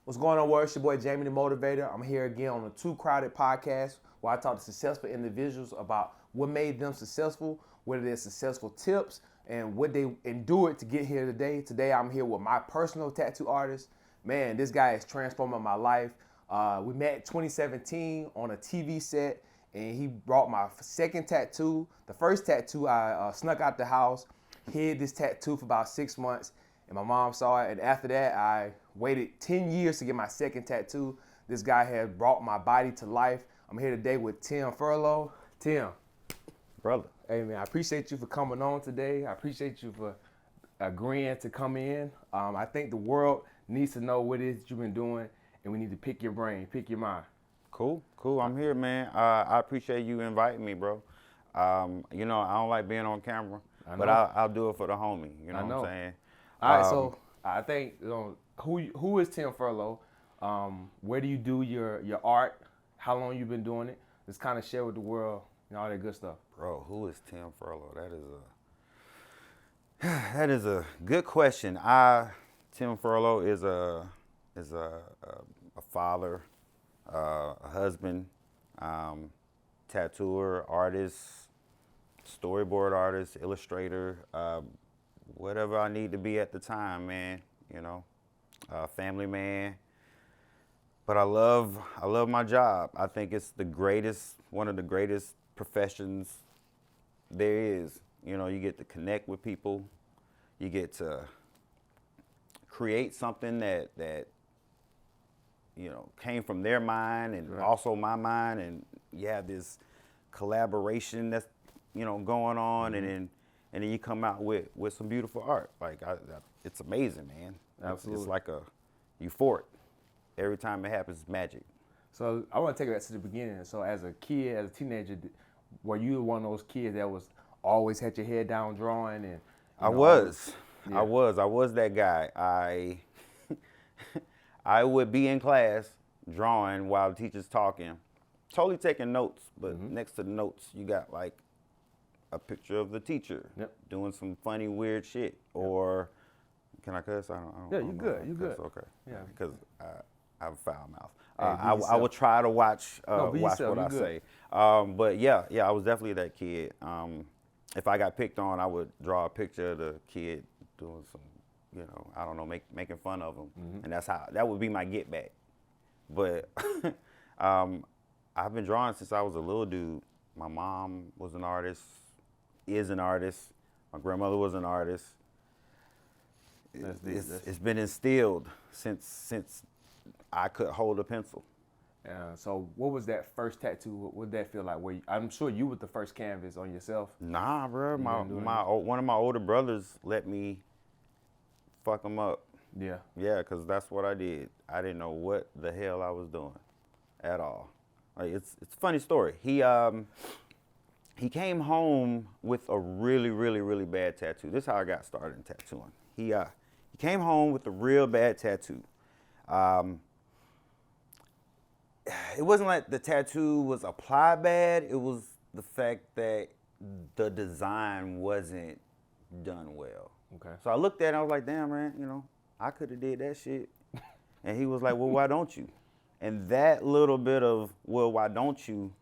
What's going on, world? It's your boy, Jamie the Motivator. I'm here again on the Too Crowded podcast where I talk to successful individuals about what made them successful, what are their successful tips, and what they endured to get here today. Today, I'm here with my personal tattoo artist. Man, this guy is transforming my life. We met in 2017 on a TV set, and he brought my second tattoo. The first tattoo, I snuck out the house, hid this tattoo for about 6 months, and my mom saw it. And after that, I waited 10 years to get my second tattoo. This guy has brought my body to life. I'm here today with Tim Furlow. Tim. Brother. Hey, man, I appreciate you for coming on today. I appreciate you for agreeing to come in. I think the world needs to know what it is that you've been doing, and we need to pick your brain, pick your mind. Cool. I'm here, man. I appreciate you inviting me, bro. I don't like being on camera, but I'll do it for the homie. You know what I'm saying? All right, so I think, who is Tim Furlow? Where do you do your art? How long you been doing it? Just kind of share with the world, all that good stuff. Bro, who is Tim Furlow? That is a good question. Tim Furlow is a father, a husband, tattooer, artist, storyboard artist, illustrator, whatever I need to be at the time, man. Family man. But I love my job. I think it's one of the greatest professions there is. You get to connect with people. You get to create something that came from their mind and also my mind, and you have this collaboration that's going on, and then you come out with some beautiful art. It's amazing, man. Absolutely. It's like a euphoric. Every time it happens, it's magic. So I want to take it back to the beginning. So as a kid, as a teenager, were you one of those kids that was always had your head down drawing? And I was that guy. I would be in class drawing while the teacher's talking, totally taking notes, but next to the notes you got like a picture of the teacher doing some funny, weird shit. Or can I cuss? I don't yeah, you good. You good. Okay. Yeah. Because I have a foul mouth. Hey, I would try to watch yourself. what I good. say. But yeah, I was definitely that kid. If I got picked on, I would draw a picture of the kid doing some, making fun of him, and that would be my get back. But I've been drawing since I was a little dude. My mom was an artist, is an artist. My grandmother was an artist. It's been instilled since I could hold a pencil. So what was that first tattoo? What did that feel like? I'm sure you were the first canvas on yourself. Nah, bro. One of my older brothers let me fuck him up. Yeah. Yeah, because that's what I did. I didn't know what the hell I was doing at all. It's a funny story. He came home with a really, really, really bad tattoo. This is how I got started in tattooing. He came home with a real bad tattoo. It wasn't like the tattoo was applied bad. It was the fact that the design wasn't done well. Okay. So I looked at it and I was like, damn, man, I could have did that shit. And he was like, well, why don't you? And that little bit of, well, why don't you,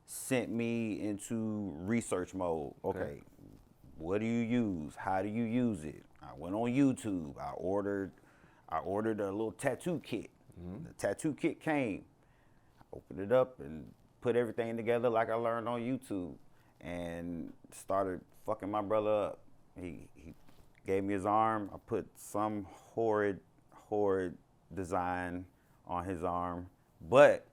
sent me into research mode. Okay, what do you use? How do you use it? I went on YouTube. I ordered a little tattoo kit. The tattoo kit came. I opened it up and put everything together like I learned on YouTube, and started fucking my brother up. He gave me his arm. I put some horrid design on his arm, but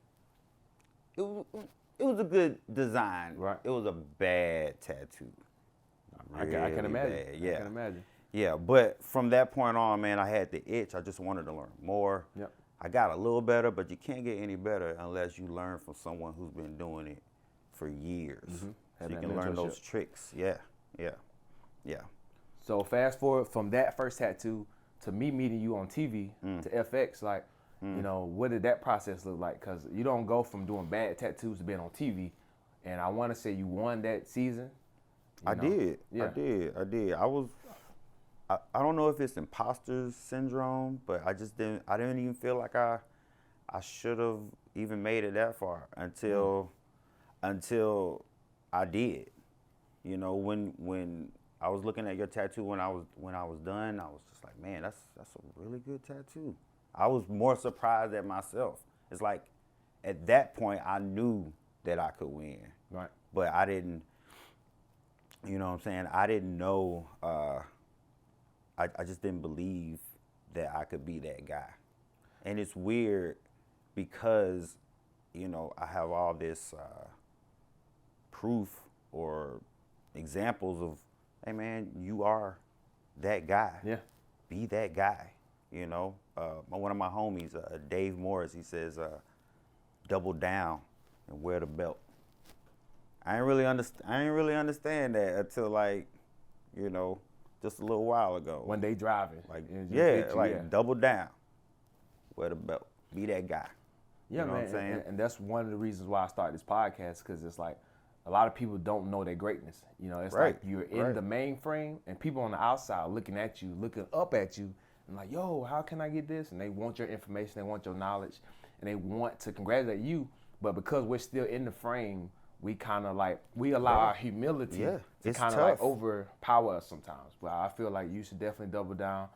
it was a good design. Right. It was a bad tattoo. Really I can imagine. Bad. Yeah. I can imagine. Yeah, but from that point on, man, I had the itch. I just wanted to learn more. Yep. I got a little better, but you can't get any better unless you learn from someone who's been doing it for years. So you can learn those tricks. Yeah. So fast forward from that first tattoo to me meeting you on TV to FX, what did that process look like? Because you don't go from doing bad tattoos to being on TV. And I want to say you won that season. I did. I did. I don't know if it's imposter syndrome, but I didn't even feel like I should have even made it that far until I did. You know, when I was looking at your tattoo when I was done, I was just like, man, that's a really good tattoo. I was more surprised at myself. It's like at that point I knew that I could win. Right. But I didn't, you know what I'm saying? I didn't know, I just didn't believe that I could be that guy. And it's weird because, you know, I have all this proof or examples of, hey man, you are that guy. Yeah. Be that guy, you know? One of my homies, Dave Morris, he says, double down and wear the belt. I ain't really understand that until like, you know, just a little while ago. One day driving. Like, yeah, double down, wear the belt, be that guy. Yeah, you know man, what I'm saying? and that's one of the reasons why I started this podcast, because it's like a lot of people don't know their greatness. You know, it's like you're in the mainframe, and people on the outside looking at you, looking up at you, and like, yo, how can I get this? And they want your information, they want your knowledge, and they want to congratulate you. But because we're still in the frame, we kind of like, we allow our humility to kind of like overpower us sometimes. But I feel like you should definitely double down,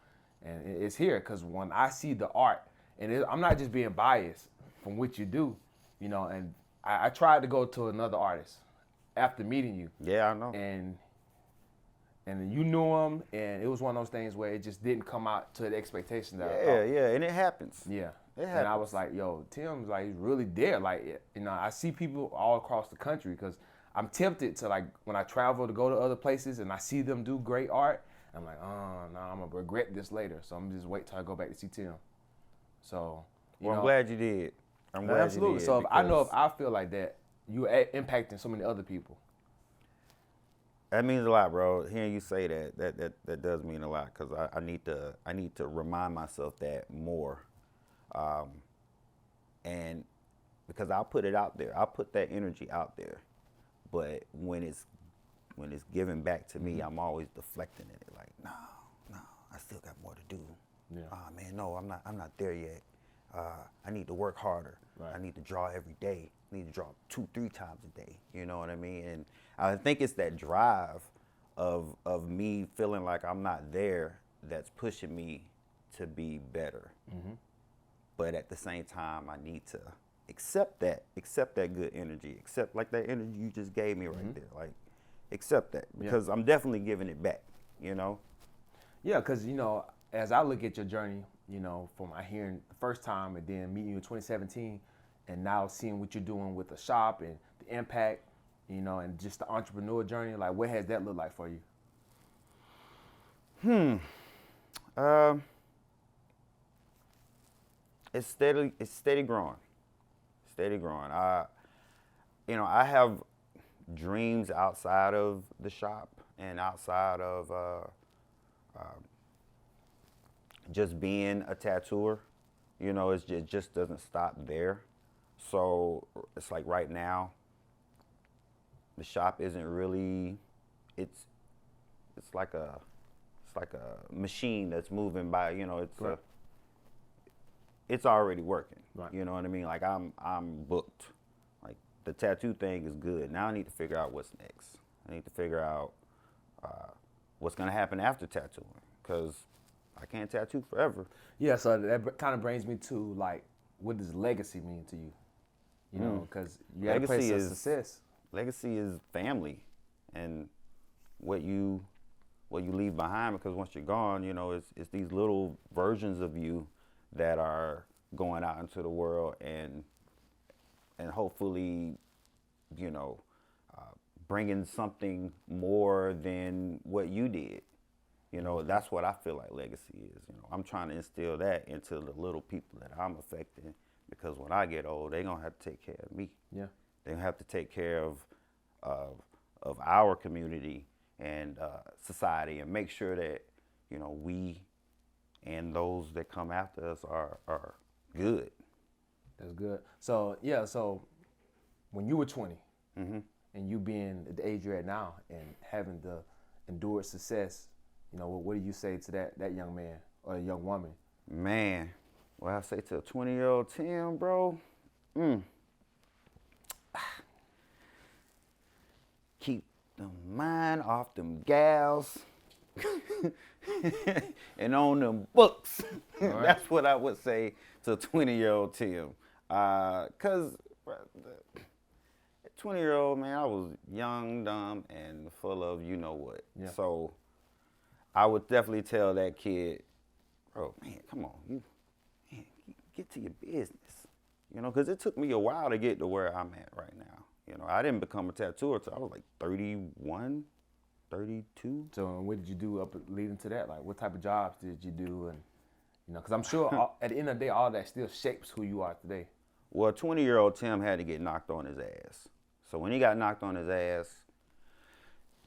and it's here, because when I see the art, and I'm not just being biased from what you do, you know, and I tried to go to another artist after meeting you. Yeah, I know. And you knew him, and it was one of those things where it just didn't come out to the expectation that I thought. Yeah, and it happens. Yeah. It happens. And I was like, yo, Tim's like, he's really there. Like, you know, I see people all across the country, because I'm tempted to, like, when I travel to go to other places and I see them do great art, I'm like, oh, no, I'm going to regret this later. So I'm just wait till I go back to see Tim. So, Well, I'm glad you did. I'm glad absolutely. you did. So if I feel like that, you're impacting so many other people. That means a lot, bro. Hearing you say that does mean a lot, because I need to remind myself that more, and because I'll put it out there, I'll put that energy out there, but when it's given back to me, I'm always deflecting it. Like, no, I still got more to do. Yeah. Oh man, no, I'm not there yet. I need to work harder. Right. I need to draw every day. I need to draw 2-3 times a day. You know what I mean? And I think it's that drive of me feeling like I'm not there that's pushing me to be better. Mm-hmm. But at the same time, I need to accept that good energy, accept like that energy you just gave me right there. Like, accept that, because I'm definitely giving it back, you know? Yeah, because, you know, as I look at your journey, you know, from I hearing the first time and then meeting you in 2017, and now seeing what you're doing with the shop and the impact, you know, and just the entrepreneur journey, like, what has that looked like for you? It's steady growing. I have dreams outside of the shop and outside of just being a tattooer. You know, it just doesn't stop there. So it's like right now, the shop isn't really. It's like a machine that's moving by. You know, it's already working. Right. You know what I mean? Like I'm booked. Like the tattoo thing is good. Now I need to figure out what's next. I need to figure out what's gonna happen after tattooing, because I can't tattoo forever. Yeah, so that kind of brings me to, like, what does legacy mean to you? You know, because you got a place of success. Legacy is family, and what you leave behind. Because once you're gone, you know, it's these little versions of you that are going out into the world and hopefully, you know, bringing something more than what you did. You know, that's what I feel like legacy is. You know, I'm trying to instill that into the little people that I'm affecting, because when I get old, they're gonna have to take care of me. Yeah. They're gonna have to take care of our community and society, and make sure that, you know, we and those that come after us are good. That's good. So, yeah, so when you were 20, and you being at the age you're at now and having the endured success, What do you say to that young man or a young woman? Man, what I say to a 20-year-old Tim, bro? Keep the mind off them gals and on them books. Right. That's what I would say to a 20-year-old Tim. Cause 20-year-old, man, I was young, dumb, and full of you know what. Yeah. So I would definitely tell that kid, bro, man, come on, get to your business. Because it took me a while to get to where I'm at right now. I didn't become a tattooer until I was like 31, 32. So what did you do up leading to that? Like, what type of jobs did you do? And because I'm sure at the end of the day, all that still shapes who you are today. Well, 20-year-old Tim had to get knocked on his ass. So when he got knocked on his ass,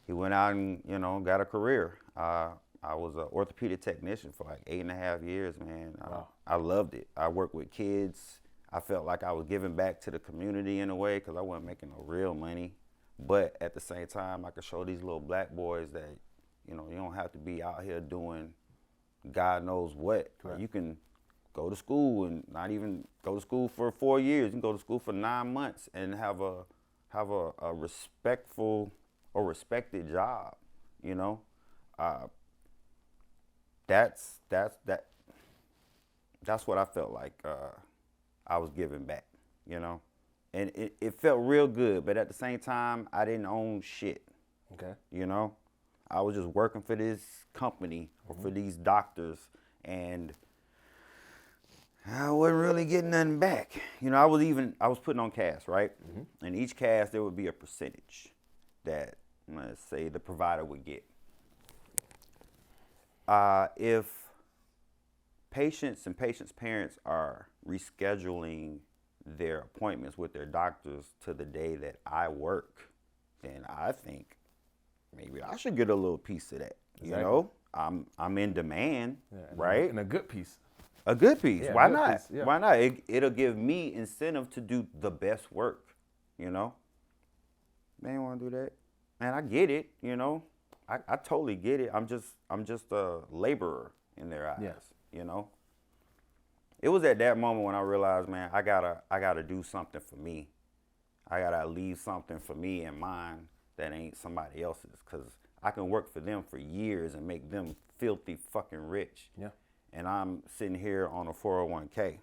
he went out and got a career. I was an orthopedic technician for like 8.5 years, man. Wow. I loved it. I worked with kids. I felt like I was giving back to the community in a way because I wasn't making no real money. But at the same time, I could show these little black boys that, you don't have to be out here doing God knows what. Right. You can go to school and not even go to school for 4 years. You can go to school for 9 months and have a respectful or respected job, That's what I felt like I was giving back, And it felt real good, but at the same time, I didn't own shit. Okay. I was just working for this company or for these doctors, and I wasn't really getting nothing back. I was putting on cast, right? Mm-hmm. And each cast, there would be a percentage that, let's say, the provider would get. If patients and patients' parents are rescheduling their appointments with their doctors to the day that I work, then I think maybe I should get a little piece of that. Exactly. I'm in demand, right? And a good piece. A good piece. Yeah, Why good not? piece, yeah. Why not? It'll give me incentive to do the best work. They don't want to do that. Man, I get it. I totally get it. I'm just a laborer in their eyes. Yes. It was at that moment when I realized, man, I gotta do something for me. I gotta leave something for me and mine that ain't somebody else's, because I can work for them for years and make them filthy fucking rich. Yeah. And I'm sitting here on a 401k.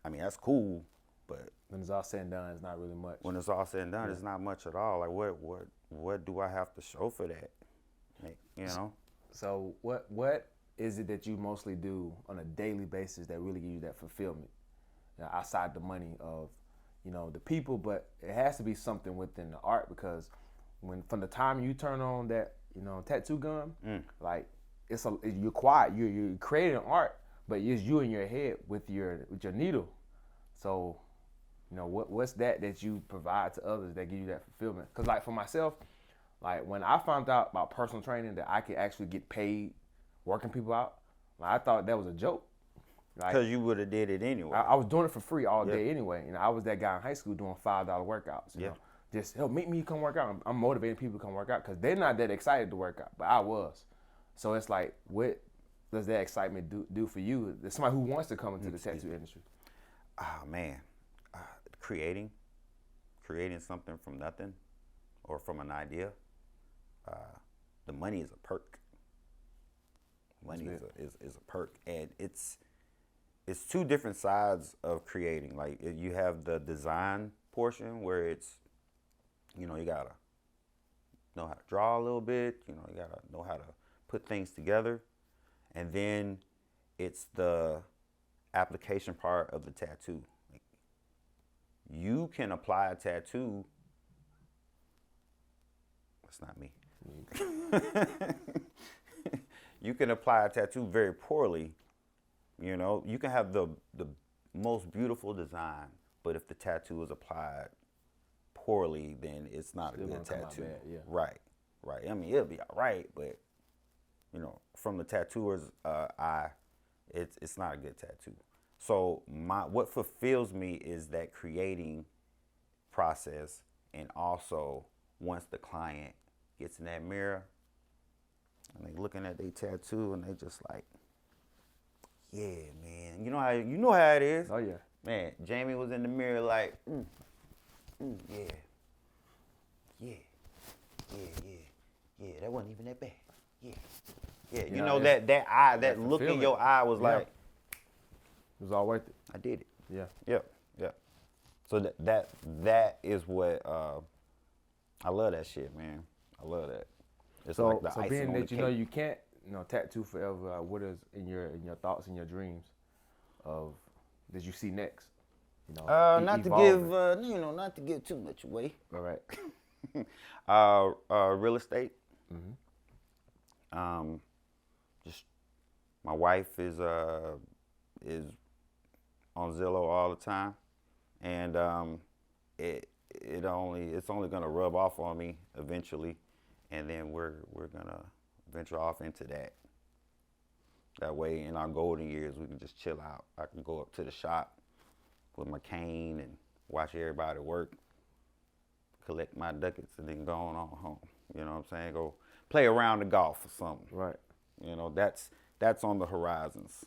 I mean, that's cool, but when it's all said and done, it's not really much. When it's all said and done, it's not much at all. Like, what do I have to show for that? So what is it that you mostly do on a daily basis that really gives you that fulfillment? Outside the money of, the people, but it has to be something within the art, because from the time you turn on that, tattoo gun, like you're quiet, you're creating art, but it's you in your head with your needle. So, what's that you provide to others that give you that fulfillment? Because like for myself, like when I found out about personal training, that I could actually get paid working people out, I thought that was a joke. Because you would have did it anyway. I was doing it for free all day anyway. I was that guy in high school doing $5 workouts. Just meet me, come work out. I'm motivating people to come work out because they're not that excited to work out, but I was. So it's like, what does that excitement do for you? There's somebody who wants to come into the tattoo industry. Oh man, creating something from nothing or from an idea. The money is a perk. Money is a perk, and it's two different sides of creating. Like, you have the design portion where it's, you gotta know how to draw a little bit, you gotta know how to put things together. And then it's the application part of the tattoo. Like, you can apply a tattoo. That's not me. You can apply a tattoo very poorly. You can have the most beautiful design, but if the tattoo is applied poorly, then it's not a good tattoo. Bad, yeah. Right. I mean, it'll be all right, but from the tattooer's eye, it's not a good tattoo. So what fulfills me is that creating process, and also once the client gets in that mirror, and they looking at their tattoo, and they just like, yeah, man. You know how it is. Oh yeah. Man, Jamie was in the mirror like, yeah, yeah, yeah, yeah, yeah. That wasn't even that bad. Yeah, yeah. You know that eye, that look in your eye was like, it was all worth it. I did it. Yeah. Yep. So that is what I love that shit, man. I love that. It's So, like the icing being on that the you know cake. you can't tattoo forever, what is in your thoughts and your dreams of that you see next? Not to evolving. give not to give too much away. All right. Real estate. Just my wife is on Zillow all the time, and it's only gonna rub off on me eventually, and then we're gonna venture off into that. That way, in our golden years, we can just chill out. I can go up to the shop with my cane and watch everybody work, collect my ducats, and then go on home. You know what I'm saying? Go play around the golf or something. Right. That's on the horizons,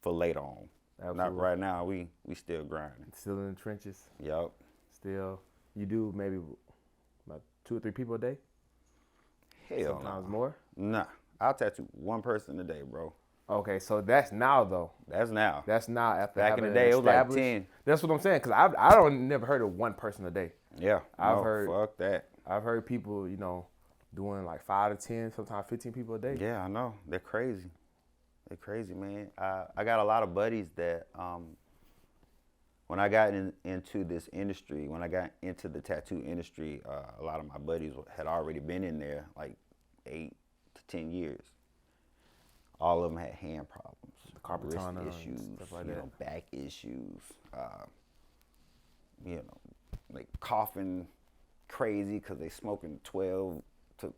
for later on. Absolutely. Not right now. We still grinding. Still in the trenches. Yup. Still, you do maybe about 2 or 3 people a day. Hell Sometimes no. more. Nah. I'll tattoo one person a day, bro. Okay, so that's now though. That's now. That's now after Back in having the day, it was like established- 10. That's what I'm saying, because I don't never heard of one person a day. Yeah. I've heard- Fuck that. I've heard people, doing like 5 to 10, sometimes 15 people a day. Yeah, I know. They're crazy. They're crazy, man. I got a lot of buddies that when I got into this industry, when I got into the tattoo industry, a lot of my buddies had already been in there like 8 to 10 years. All of them had hand problems, Carpal wrist tunnel and issues, stuff like that. back issues, like coughing crazy because they smoking 12 to,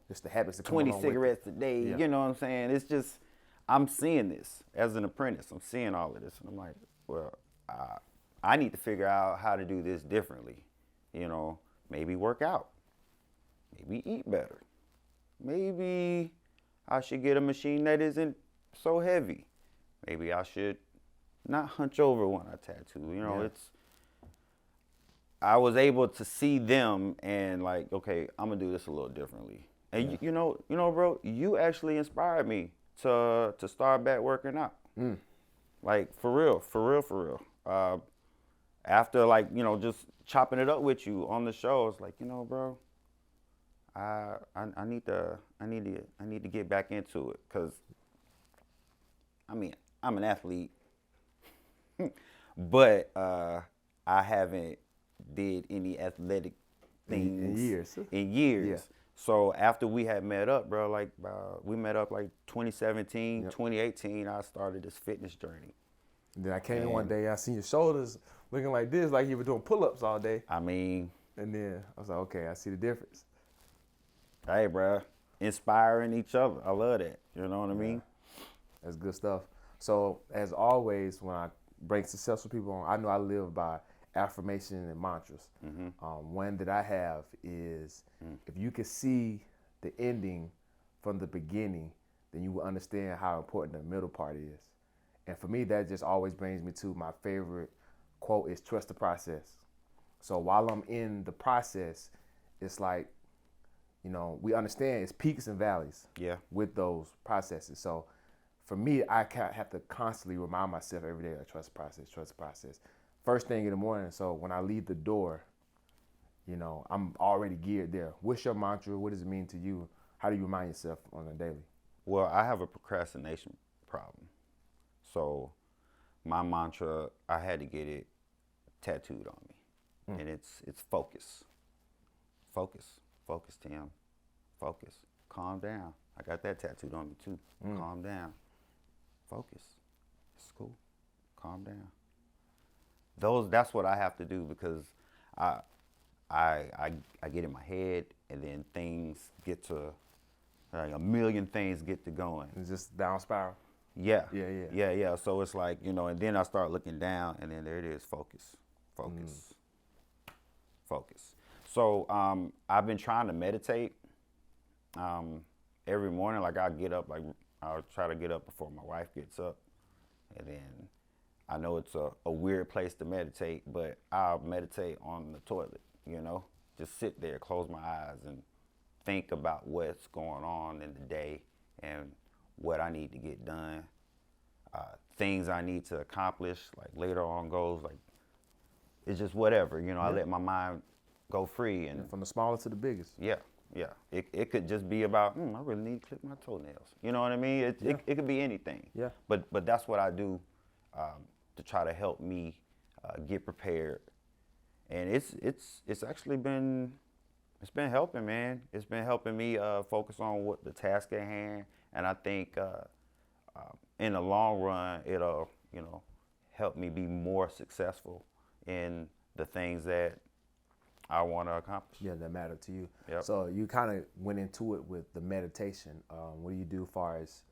Just the habits that come 20 along with it. cigarettes a day. Yeah. You know what I'm saying? It's just, I'm seeing this as an apprentice. I'm seeing all of this, and I'm like, well, I need to figure out how to do this differently. Maybe work out, maybe eat better, maybe I should get a machine that isn't so heavy. Maybe I should not hunch over when I tattoo. I was able to see them and like, okay, I'm gonna do this a little differently. And bro, you actually inspired me to start back working out. Like for real. After like, just chopping it up with you on the show, it's like, bro, I need to get back into it, cause I mean, I'm an athlete, but I haven't did any athletic things in years. Yeah. So after we had met up, bro, like we met up like 2017, 2018, I started this fitness journey. And then I came in one day, I seen your shoulders looking like this, like you were doing pull-ups all day. I mean, And then I was like, okay, I see the difference. hey, bro, inspiring each other. I love that. You know what I mean? That's good stuff. So as always, when I bring successful people on, I know I live by affirmation and mantras. One that I have is, if you can see the ending from the beginning, then you will understand how important the middle part is. And for me, that just always brings me to my favorite quote is trust the process. So while I'm in the process, it's like, we understand it's peaks and valleys with those processes. So for me, I have to constantly remind myself every day, like, trust the process. First thing in the morning, so when I leave the door, I'm already geared there. What's your mantra? What does it mean to you? How do you remind yourself on a daily? Well, I have a procrastination problem. So my mantra, I had to get it tattooed on me. And it's focus. Focus, Tim. Focus. Calm down. I got that tattooed on me too. Calm down. Focus. It's cool. Calm down. That's what I have to do, because I get in my head, and then things get to, like a million things get to going. It's just down spiral. Yeah. Yeah. So it's like, and then I start looking down, and then there it is, focus. Focus. So I've been trying to meditate. every morning, like I'll get up, like I'll try to get up before my wife gets up. And then I know it's a weird place to meditate, but I'll meditate on the toilet, you know? Just sit there, close my eyes, and think about what's going on in the day and what I need to get done, things I need to accomplish, like later on goals, like it's just whatever, you know, I let my mind go free. And from the smallest to the biggest. Yeah. It could just be about, I really need to clip my toenails. You know what I mean? It could be anything. Yeah. But that's what I do to try to help me get prepared. And it's actually been helping, man. It's been helping me focus on what the task at hand. And I think in the long run, it'll, you know, help me be more successful in the things that I want to accomplish. Yeah, that matter to you. Yep. So you kind of went into it with the meditation. What do you do as far as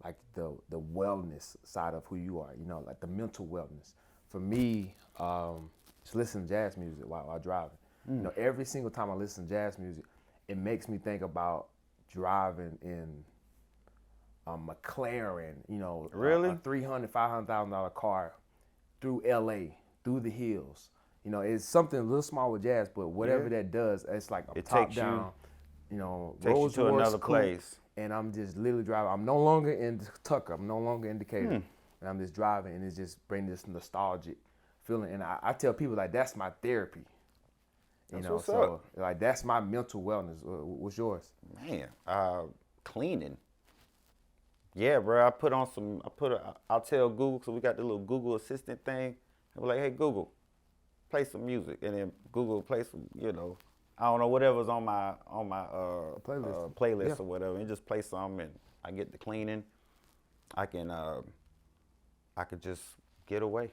like the wellness side of who you are? You know, like the mental wellness. For me, just listen to jazz music while driving. You know, every single time I listen to jazz music, it makes me think about driving in a McLaren. You know, really? A $300,000, $500,000 car through LA, through the hills. You know, it's something a little small with jazz, but whatever that does, it's like a top down, you know, Rolls Royce to another place. And I'm just literally driving. I'm no longer in Tucker. I'm no longer in Decatur. And I'm just driving, and it's just bringing this nostalgic feeling. And I tell people, like, that's my therapy. You know, so like that's my mental wellness. What's yours? Man, cleaning. Yeah, bro. I'll tell Google, so we got the little Google Assistant thing. I'm like, hey, Google, play some music, and then Google play some, you know, I don't know, whatever's on my playlist or whatever, and just play some, and I get to cleaning. I could just get away,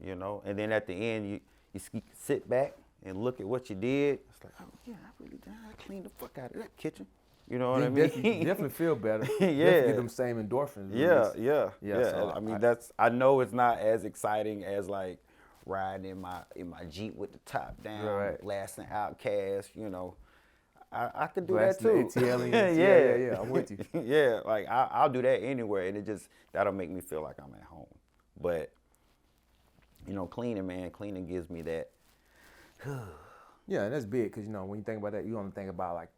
you know. And then at the end, you sit back and look at what you did. It's like, oh yeah, I cleaned the fuck out of that kitchen. You know what I mean? Definitely feel better. Yeah. Get them same endorphins. Yeah. So I mean, I know it's not as exciting as like riding in my Jeep with the top down, blasting Outkast, you know. I could do that too. Yeah, I'm with you. Yeah, like I'll do that anywhere, and that'll make me feel like I'm at home. But you know, cleaning gives me that. Yeah, and that's big because, you know, when you think about that, you only think about like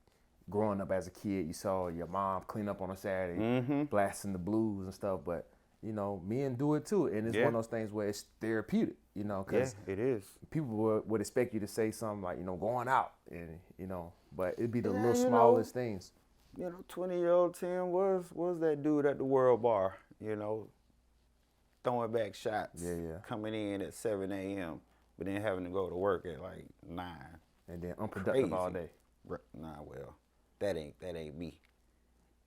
growing up as a kid. You saw your mom clean up on a Saturday, blasting the blues and stuff. But you know, men do it too, and it's one of those things where it's therapeutic. You know, because it is. People would expect you to say something like, you know, going out, and you know, but it'd be the little smallest things. You know, 20-year-old Tim was that dude at the World Bar. You know, throwing back shots, coming in at 7 a.m. but then having to go to work at like 9. And then unproductive all day. Nah, well, that ain't me.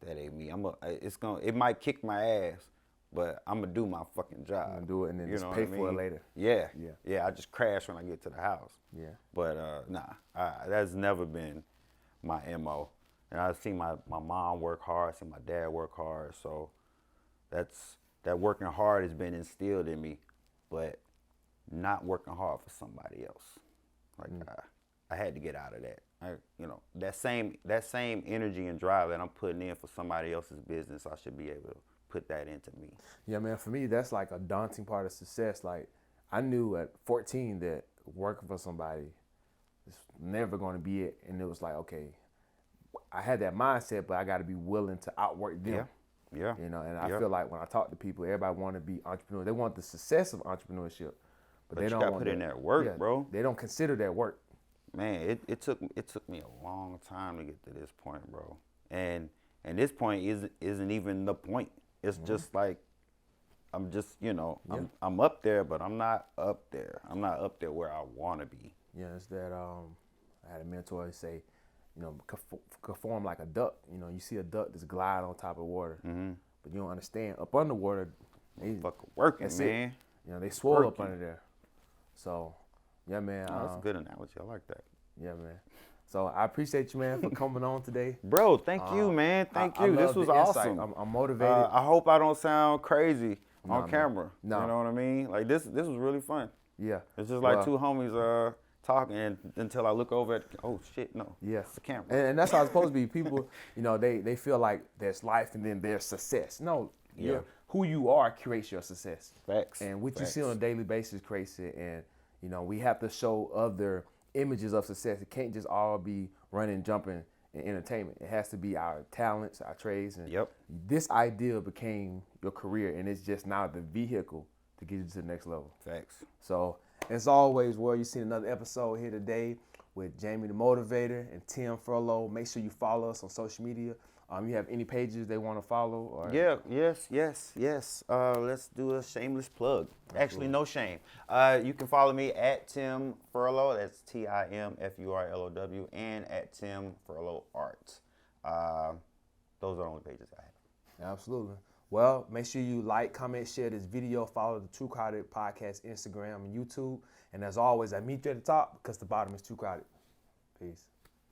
That ain't me. It might kick my ass, but I'm gonna do my fucking job. I'm gonna do it and then just pay for it later. Yeah. I just crash when I get to the house. Yeah. But that's never been my MO. And I've seen my mom work hard, I've seen my dad work hard, so that working hard has been instilled in me, but not working hard for somebody else. Like I had to get out of that. You know, that same energy and drive that I'm putting in for somebody else's business, I should be able to put that into me. Yeah, man, for me, that's like a daunting part of success. Like, I knew at 14 that working for somebody is never going to be it. And it was like, okay, I had that mindset, but I got to be willing to outwork them. Yeah. You know, and I feel like when I talk to people, everybody want to be entrepreneurs. They want the success of entrepreneurship, but they don't want to put in that work, bro. They don't consider that work. Man, it took me a long time to get to this point, bro. And this point isn't even the point. It's just like I'm just, you know, I'm up there, but I'm not up there. I'm not up there where I want to be. Yeah, it's that I had a mentor say, you know, conform like a duck. You know, you see a duck that's glide on top of water, but you don't understand. Up underwater, they fucking working, man. You know, they swirl up under there. So, yeah, man. Oh, that's a good analogy. I like that. Yeah, man. So I appreciate you, man, for coming on today. Bro, thank you, man. Thank you. This was awesome. I'm motivated. I hope I don't sound crazy on camera. No. You know what I mean? Like this was really fun. Yeah. It's just like two homies talking until I look over at, oh shit, no. Yeah. It's the camera. And that's how it's supposed to be. People, they feel like there's life and then there's success. No, who you are creates your success. Facts. And what you Facts. see on a daily basis creates it. And, we have to show other images of success. It can't just all be running, jumping, and entertainment. It has to be our talents, our trades. And this idea became your career, and it's just now the vehicle to get you to the next level. Facts. So, as always, you've seen another episode here today with Jamie the Motivator and Tim Furlow. Make sure you follow us on social media. You have any pages they want to follow? Or? Yes. Let's do a shameless plug. Actually, no shame. You can follow me at Tim Furlow. That's TimFurlow, and at Tim Furlow Art. Those are the only pages I have. Absolutely. Well, make sure you like, comment, share this video. Follow the Too Crowded Podcast Instagram and YouTube. And as always, I meet you at the top because the bottom is too crowded. Peace.